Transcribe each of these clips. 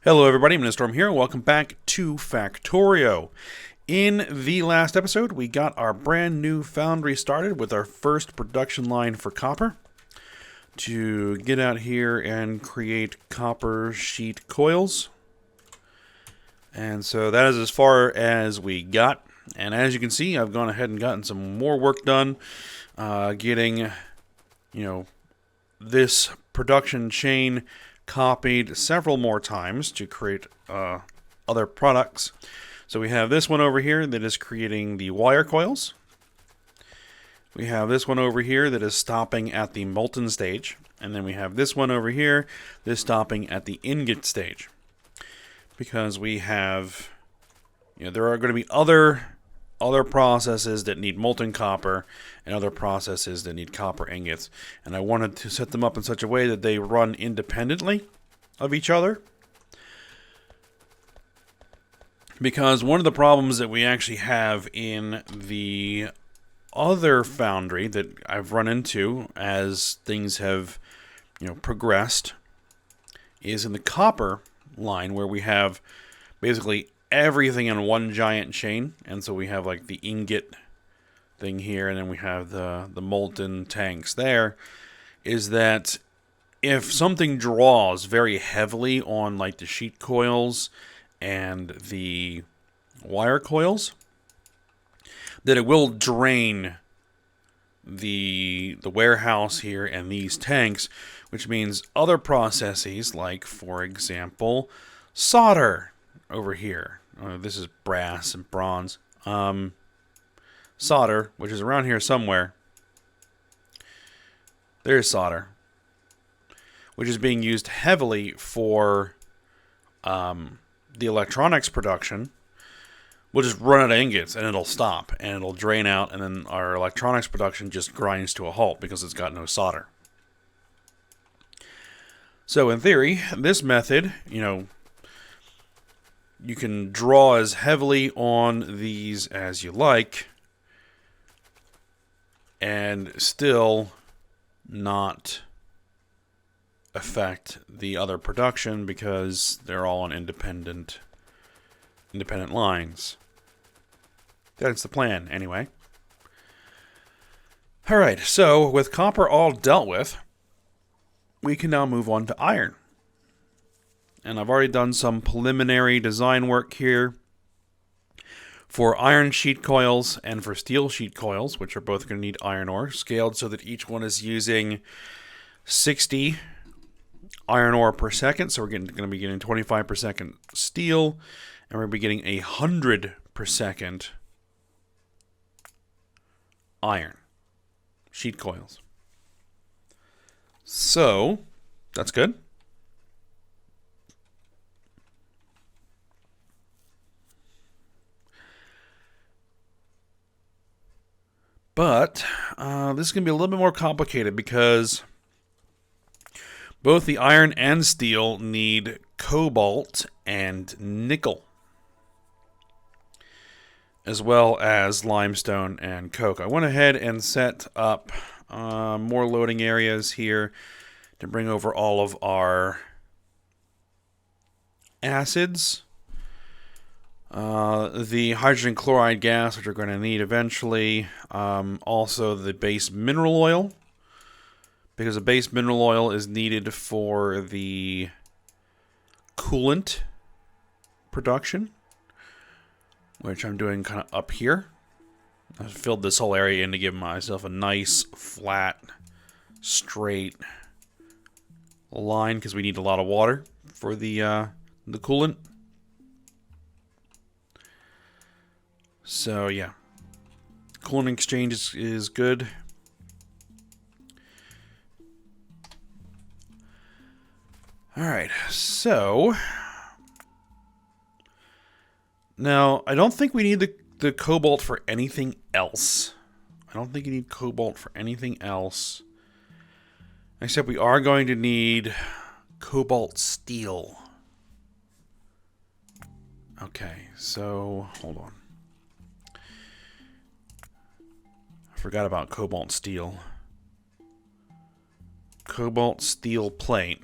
Hello everybody, I'm Storm here. Welcome back to Factorio. In the last episode, we got our brand new foundry started with our first production line for copper to get out here and create copper sheet coils. And so that is as far as we got. And as you can see, I've gone ahead and gotten some more work done, getting, this production chain copied several more times to create other products. So we have this one over here that is creating the wire coils. We have this one over here that is stopping at the molten stage. And then we have this one over here that's stopping at the ingot stage. Because we have, there are going to be other processes that need molten copper and other processes that need copper ingots. And I wanted to set them up in such a way that they run independently of each other. Because one of the problems that we actually have in the other foundry that I've run into as things have, progressed is in the copper line where we have basically everything in one giant chain. And so we have like the ingot thing here, and then we have the molten tanks there. Is that if something draws very heavily on like the sheet coils and the wire coils, that it will drain the warehouse here and these tanks, which means other processes like, for example, solder over here. This is brass and bronze. Solder, which is around here somewhere. There's solder, which is being used heavily for the electronics production. We'll just run out of ingots and it'll stop and it'll drain out, and then our electronics production just grinds to a halt because it's got no solder. So in theory, this method, you can draw as heavily on these as you like and still not affect the other production because they're all on independent lines. That's the plan, anyway. Alright, so with copper all dealt with, we can now move on to iron. And I've already done some preliminary design work here for iron sheet coils and for steel sheet coils, which are both going to need iron ore, scaled so that each one is using 60 iron ore per second. So we're going to be getting 25 per second steel, and we're going to be getting 100 per second iron sheet coils. So that's good. But this is going to be a little bit more complicated because both the iron and steel need cobalt and nickel, as well as limestone and coke. I went ahead and set up more loading areas here to bring over all of our acids. The hydrogen chloride gas, which we're going to need eventually. Also the base mineral oil, because the base mineral oil is needed for the coolant production, which I'm doing kind of up here. I've filled this whole area in to give myself a nice, flat, straight line, because we need a lot of water for the coolant. So yeah, coolant exchange is good. Alright, so now I don't think we need the cobalt for anything else. I don't think you need cobalt for anything else. Except we are going to need cobalt steel. Okay, so hold on. I forgot about cobalt steel. Cobalt steel plate.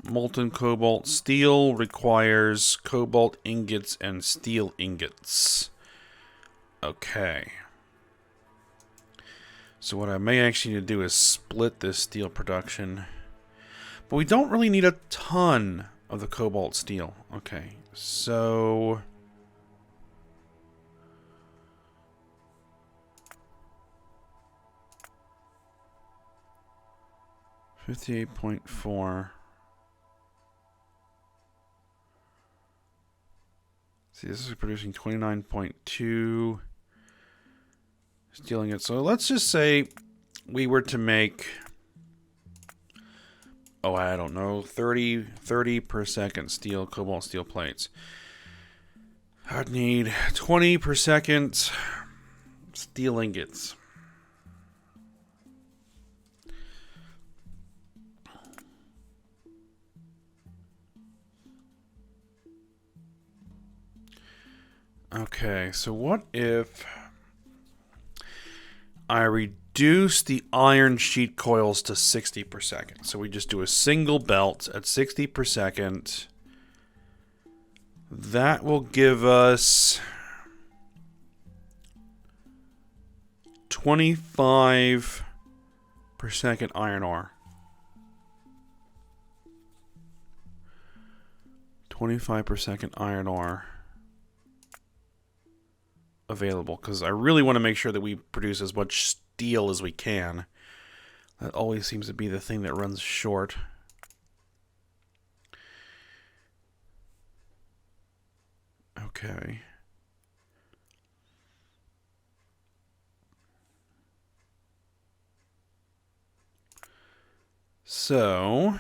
Molten cobalt steel requires cobalt ingots and steel ingots. Okay. So what I may actually need to do is split this steel production. But we don't really need a ton of the cobalt steel. Okay, so... $58.4. See, this is producing 29.2. Stealing it. So let's just say we were to make, oh, I don't know, 30 per second steel, cobalt steel plates. I'd need 20 per second steel ingots. Okay, so what if I reduce the iron sheet coils to 60 per second? So we just do a single belt at 60 per second. That will give us 25 per second iron ore. 25 per second iron ore available, because I really want to make sure that we produce as much steel as we can. That always seems to be the thing that runs short. Okay. So,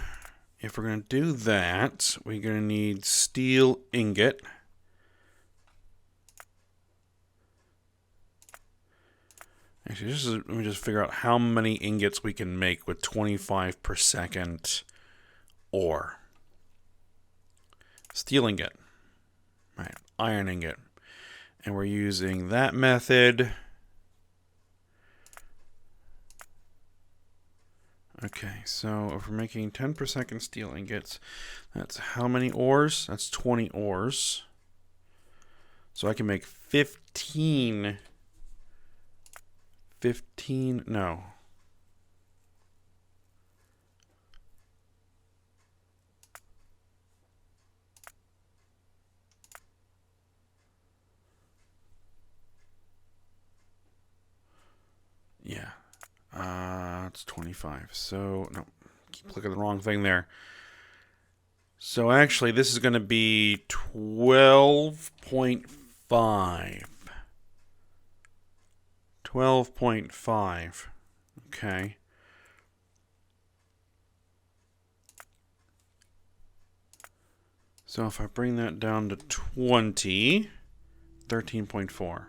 if we're going to do that, we're going to need steel ingot. Actually, let me just figure out how many ingots we can make with 25 per second ore. Steel ingot. Right, iron ingot. And we're using that method. Okay, so if we're making 10 per second steel ingots, that's how many ores? That's 20 ores. So I can make 15, no. Yeah. It's 25. So, no, keep clicking the wrong thing there. So actually, this is going to be 12.5. 12.5. Okay. So if I bring that down to 20, 13.4.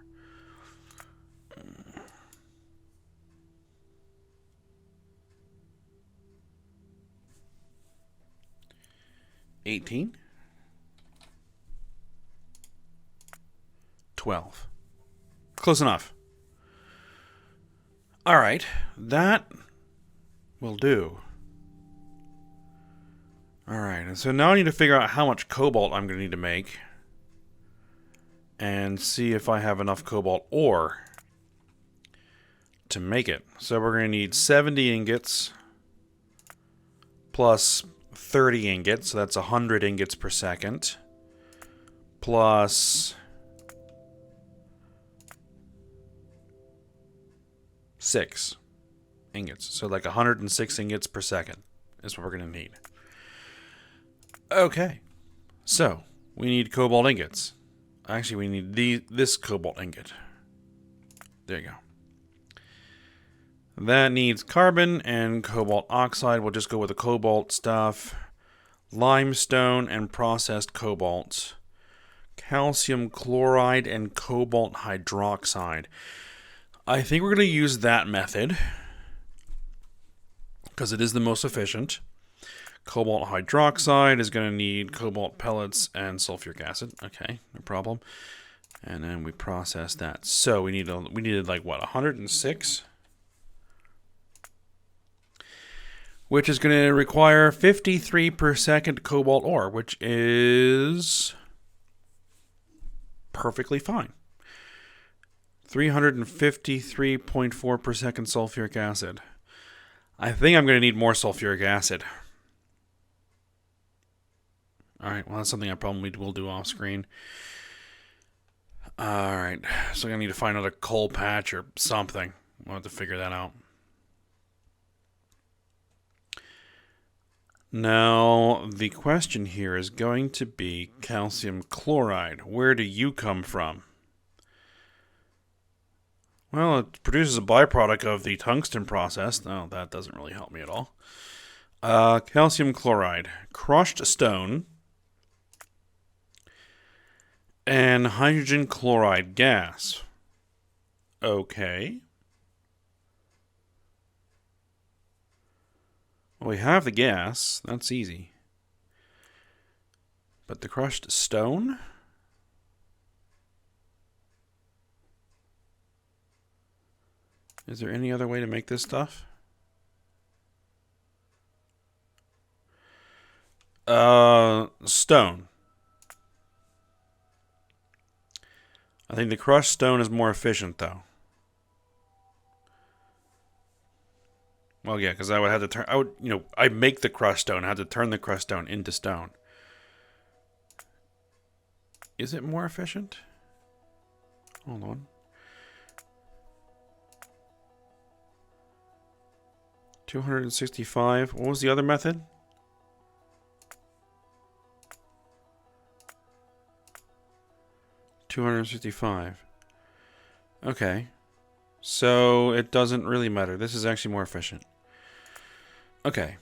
18. 12. Close enough. All right, that will do. All right, and so now I need to figure out how much cobalt I'm going to need to make and see if I have enough cobalt ore to make it. So we're going to need 70 ingots plus 30 ingots, so that's 100 ingots per second, plus 6 ingots. So like 106 ingots per second is what we're going to need. Okay, so we need cobalt ingots. Actually, we need this cobalt ingot. There you go. That needs carbon and cobalt oxide. We'll just go with the cobalt stuff. Limestone and processed cobalt. Calcium chloride and cobalt hydroxide. I think we're going to use that method because it is the most efficient. Cobalt hydroxide is going to need cobalt pellets and sulfuric acid. Okay, no problem. And then we process that. So we needed like what, 106? which is going to require 53 per second cobalt ore, which is perfectly fine. 353.4 per second sulfuric acid. I think I'm going to need more sulfuric acid. Alright, well, that's something I probably will do off screen. Alright, so I'm going to need to find another coal patch or something. We'll have to figure that out. Now, the question here is going to be calcium chloride. Where do you come from? Well, it produces a byproduct of the tungsten process. No, that doesn't really help me at all. Calcium chloride, crushed stone, and hydrogen chloride gas. Okay. Well, we have the gas. That's easy. But the crushed stone? Is there any other way to make this stuff? Stone. I think the crushed stone is more efficient, though. Well, yeah, because I would have to turn... I'd make the crushed stone. I had to turn the crushed stone into stone. Is it more efficient? Hold on. 265. What was the other method? $265. Okay. So it doesn't really matter. This is actually more efficient. Okay.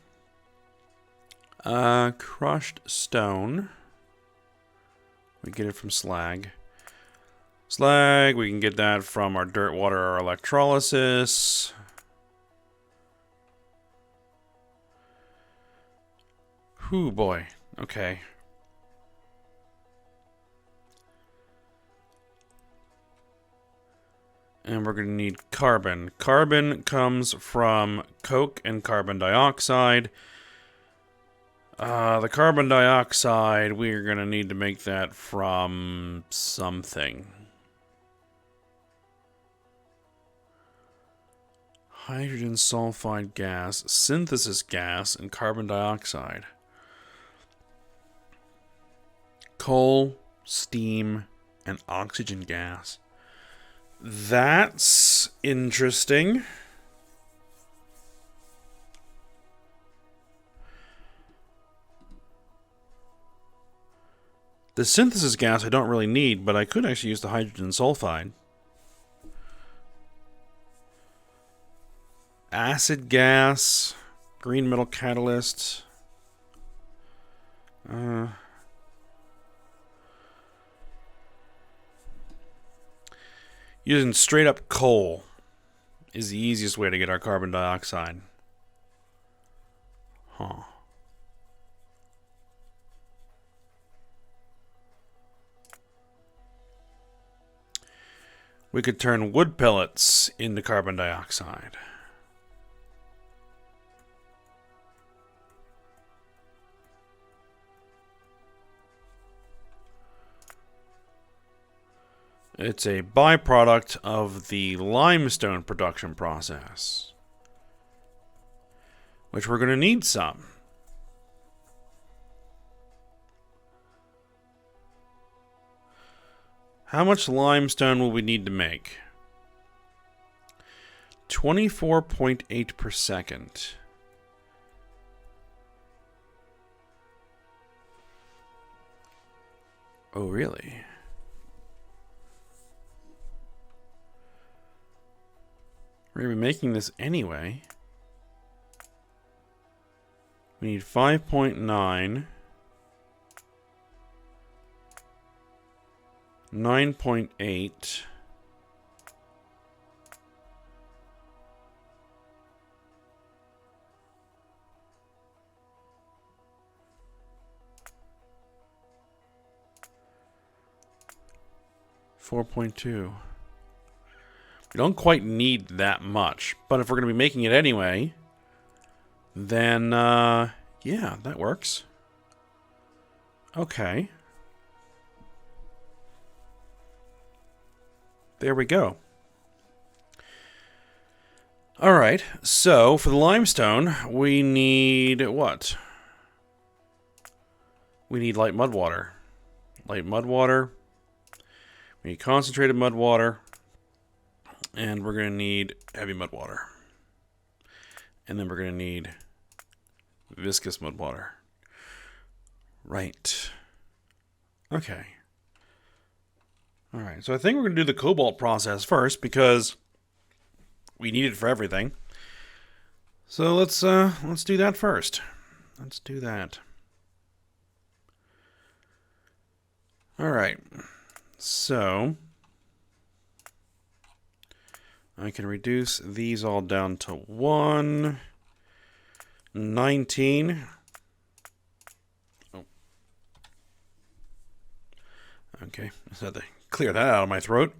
Crushed stone. We get it from slag. Slag, we can get that from our dirt, water, or electrolysis. Whew, boy. Okay. And we're going to need carbon. Carbon comes from coke and carbon dioxide. The carbon dioxide, we're going to need to make that from something. Hydrogen sulfide gas, synthesis gas, and carbon dioxide. Coal, steam, and oxygen gas. That's interesting. The synthesis gas I don't really need, but I could actually use the hydrogen sulfide. Acid gas, green metal catalyst. Using straight up coal is the easiest way to get our carbon dioxide. Huh. We could turn wood pellets into carbon dioxide. It's a byproduct of the limestone production process, which we're going to need some. How much limestone will we need to make? 24.8 per second. Oh, really? We're going to be making this anyway. We need 5.9. 9.8. $4.2. We don't quite need that much, but if we're going to be making it anyway, then, yeah, that works. Okay. There we go. Alright, so for the limestone, we need what? We need light mud water. Light mud water. We need concentrated mud water. And we're going to need heavy mud water. And then we're going to need viscous mud water. Right. Okay. Alright, so I think we're going to do the cobalt process first because we need it for everything. So let's do that first. Let's do that. Alright. So I can reduce these all down to 1, 19. Oh. Okay, just had to clear that out of my throat.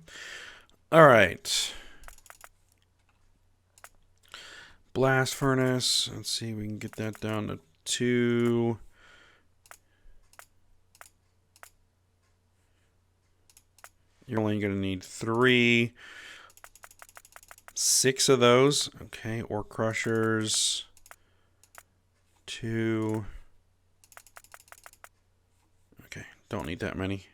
All right. Blast furnace. Let's see if we can get that down to 2. You're only going to need 3. 6 of those. Okay, ore crushers. 2. Okay, don't need that many.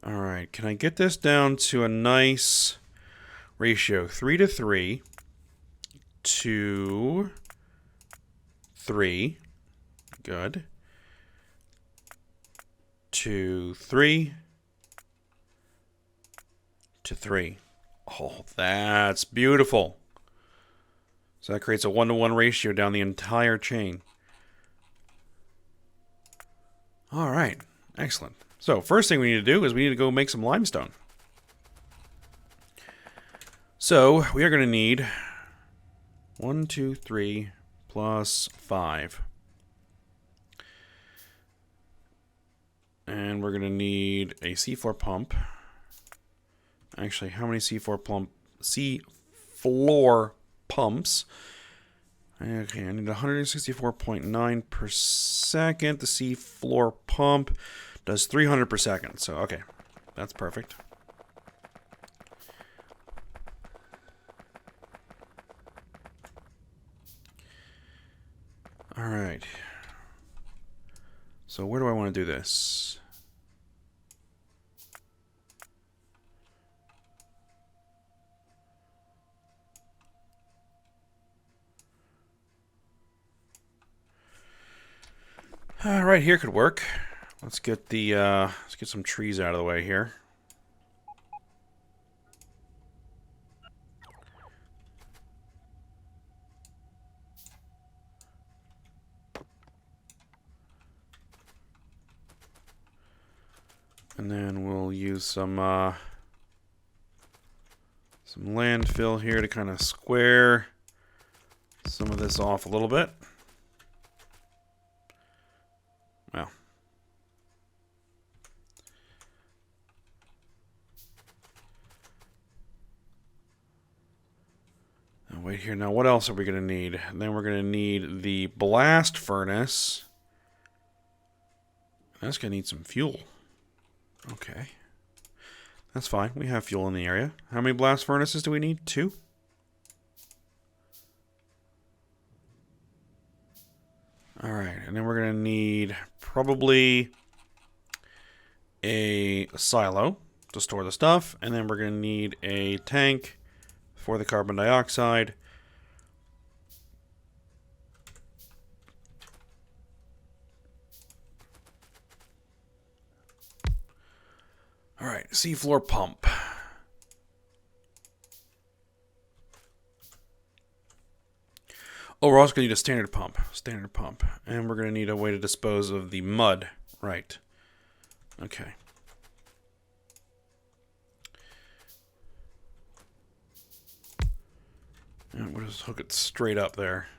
All right, can I get this down to a nice ratio? 3 to 3. 2, 3. Good. 2, 3. To 3. Oh, that's beautiful. So that creates a 1-to-1 ratio down the entire chain. All right, excellent. So first thing we need to do is we need to go make some limestone. So we are going to need 1, 2, 3 plus 5. And we're going to need a seafloor pump. Actually, how many seafloor pumps? Okay, I need 164.9 per second. The seafloor pump does 300 per second. So, okay, that's perfect. All right. So where do I want to do this? Right here could work. Let's get the let's get some trees out of the way here. And then we'll use some landfill here to kind of square some of this off a little bit. Well. Now wait here. Now what else are we going to need? And then we're going to need the blast furnace. That's going to need some fuel. Okay. That's fine. We have fuel in the area. How many blast furnaces do we need? 2? Alright, and then we're going to need probably a silo to store the stuff. And then we're going to need a tank for the carbon dioxide. All right, seafloor pump. Oh, we're also going to need a standard pump. And we're going to need a way to dispose of the mud. Right. Okay. And we'll just hook it straight up there.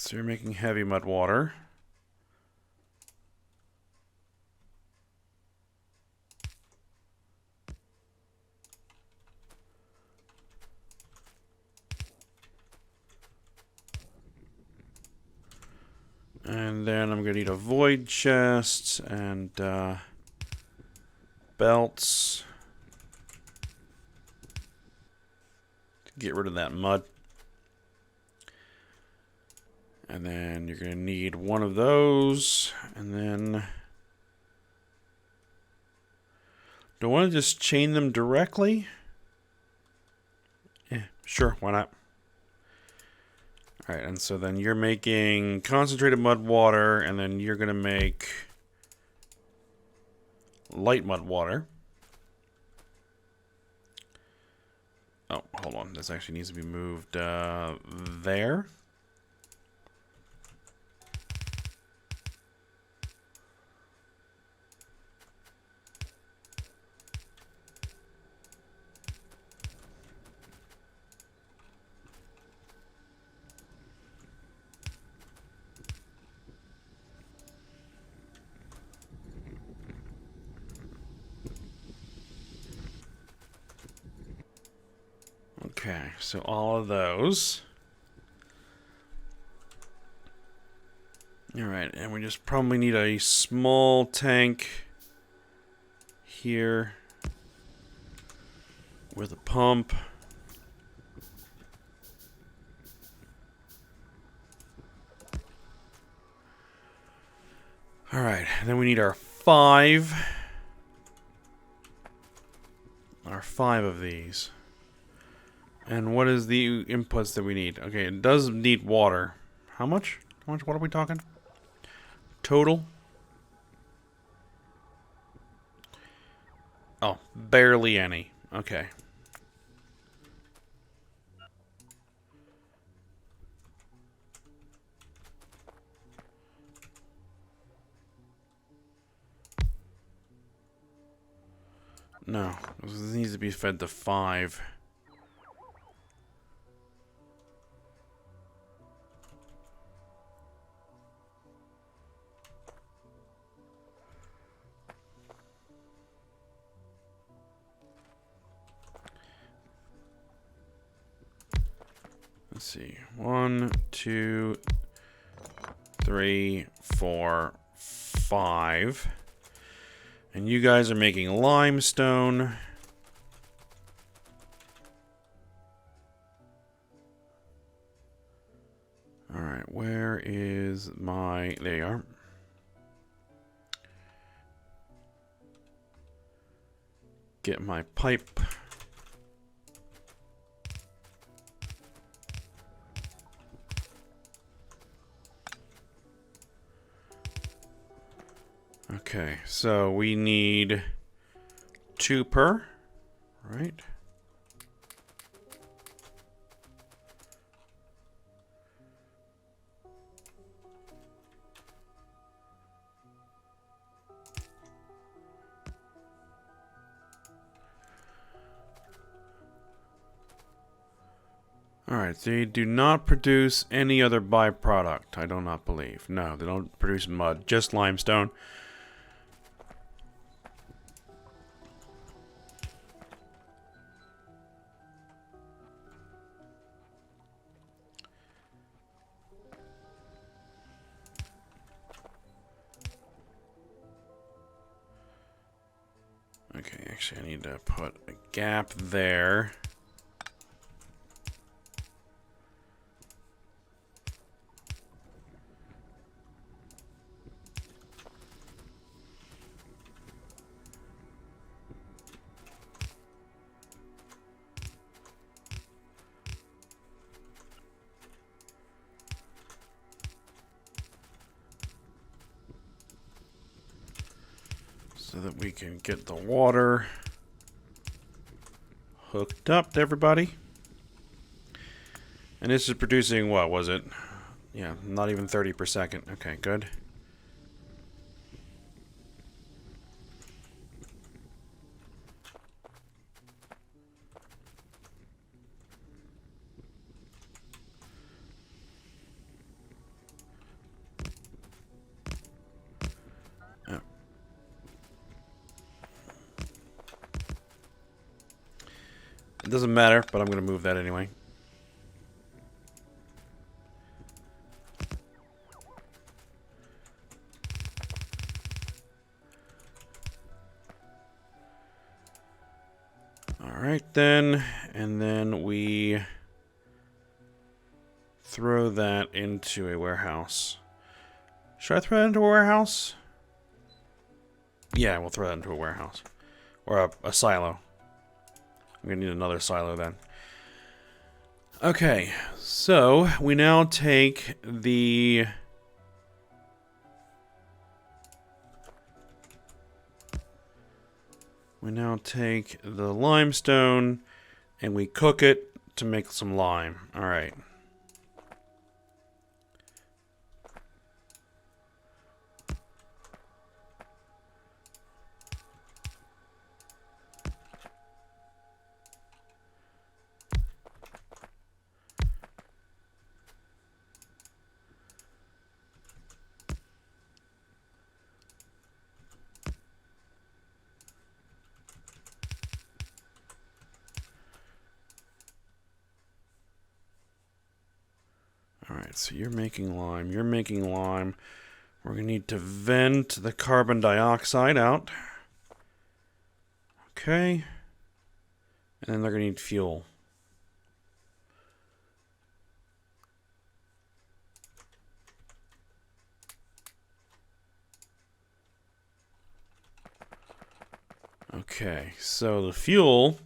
So you're making heavy mud water. And then I'm going to need a void chest and belts to get rid of that mud. And then you're going to need one of those. And then do I want to just chain them directly? Yeah, sure, why not? Alright, and so then you're making concentrated mud water, and then you're going to make light mud water. Oh, hold on. This actually needs to be moved there. Okay, so all of those. Alright, and we just probably need a small tank here with a pump. Alright, then we need our five of these. And what is the inputs that we need? Okay, it does need water. How much? How much? What are we talking? Total? Oh, barely any. Okay. No, this needs to be fed to 5. Let's see. 1, 2, 3, 4, 5. And you guys are making limestone. Alright, where is my... There you are. Get my pipe. Okay, so we need 2 per, right? Alright, they do not produce any other byproduct, I do not believe. No, they don't produce mud, just limestone. Okay, actually I need to put a gap there. So that we can get the water hooked up to everybody. And this is producing, what was it? Yeah, not even 30 per second. Okay, good. It doesn't matter, but I'm going to move that anyway. Alright then, and then we throw that into a warehouse. Should I throw that into a warehouse? Yeah, we'll throw that into a warehouse. Or a silo. I'm gonna need another silo then. Okay, so we now take the... We now take the limestone and we cook it to make some lime. Alright. Alright, so you're making lime. You're making lime. We're going to need to vent the carbon dioxide out. Okay. And then they're going to need fuel. Okay, so the fuel...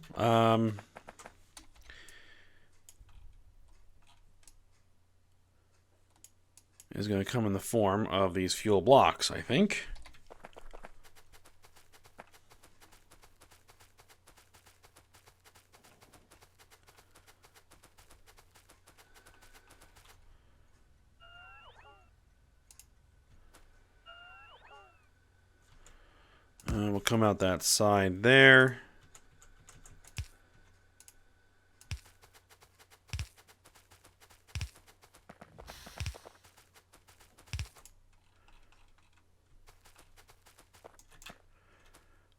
is going to come in the form of these fuel blocks, I think. We'll come out that side there.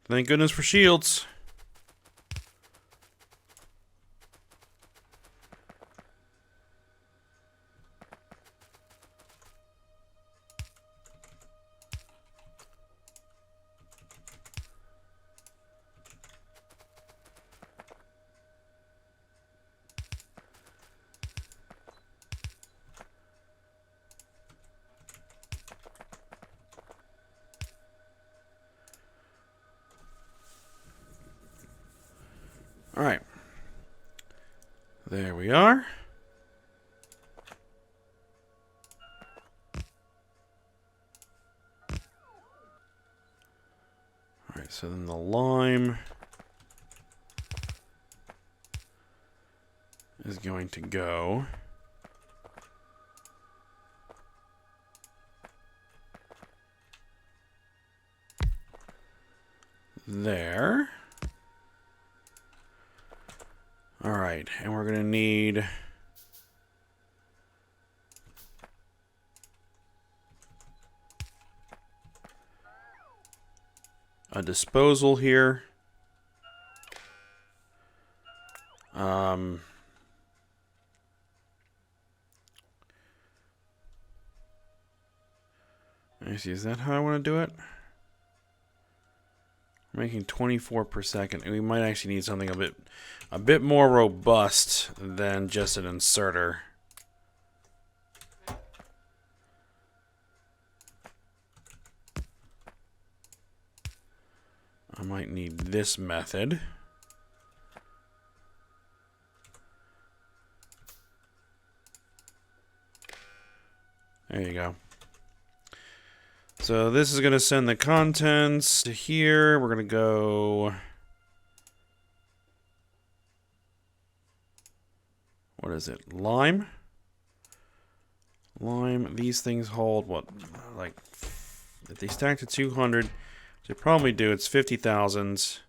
Thank goodness for shields. All right. There we are. All right, so then the lime is going to go there. All right, and we're going to need a disposal here. Let me see, is that how I want to do it? We're making 24 per second, and we might actually need something a bit more robust than just an inserter. I might need this method. There you go. So this is going to send the contents to here. We're going to go... What is it? Lime? Lime. These things hold, what, like... If they stack to 200, they probably do. It's 50,000.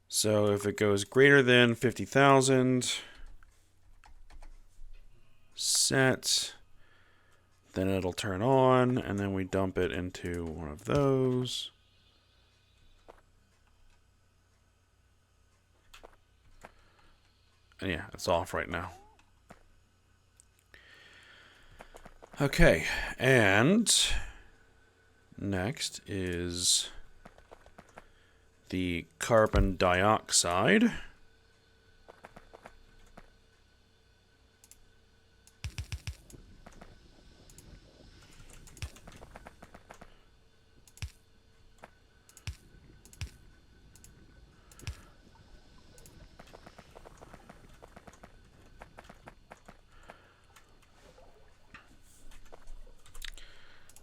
So if it goes greater than 50,000... Set... Then it'll turn on, and then we dump it into one of those. Yeah, it's off right now. Okay, and next is the carbon dioxide.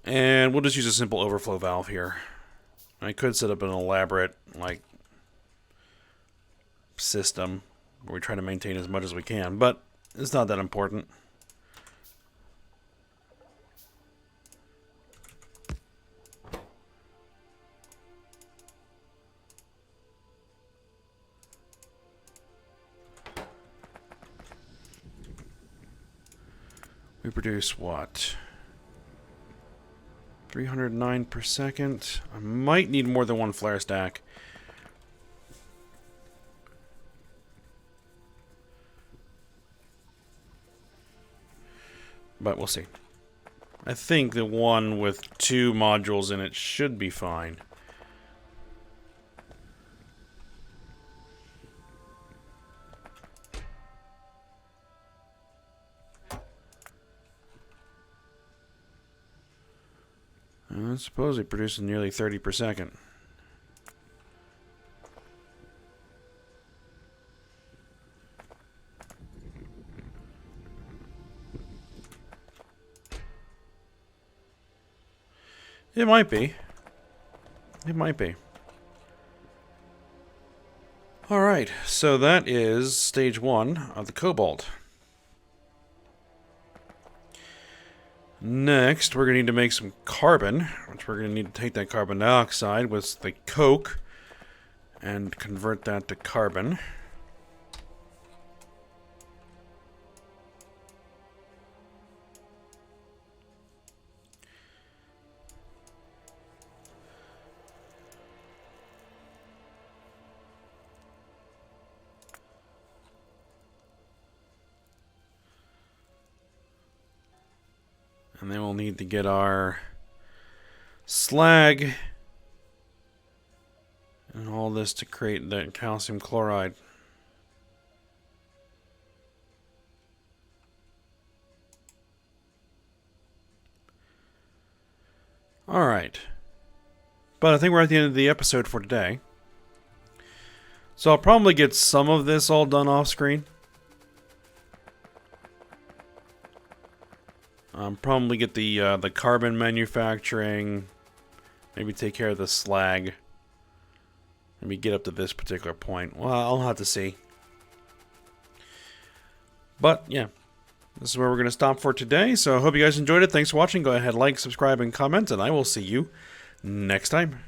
And we'll just use a simple overflow valve here. I could set up an elaborate, like, system where we try to maintain as much as we can, but it's not that important. We produce what? 309 per second. I might need more than one flare stack. But we'll see. I think the one with 2 modules in it should be fine. I suppose it produces nearly 30 per second. It might be. It might be. Alright, so that is stage 1 of the Cobalt. Next, we're going to need to make some carbon, which we're going to need to take that carbon dioxide with the coke and convert that to carbon. And then we'll need to get our slag and all this to create that calcium chloride. Alright. But I think we're at the end of the episode for today. So I'll probably get some of this all done off screen. Probably get the carbon manufacturing. Maybe take care of the slag. Maybe get up to this particular point. Well, I'll have to see. But, yeah. This is where we're going to stop for today. So I hope you guys enjoyed it. Thanks for watching. Go ahead, like, subscribe, and comment. And I will see you next time.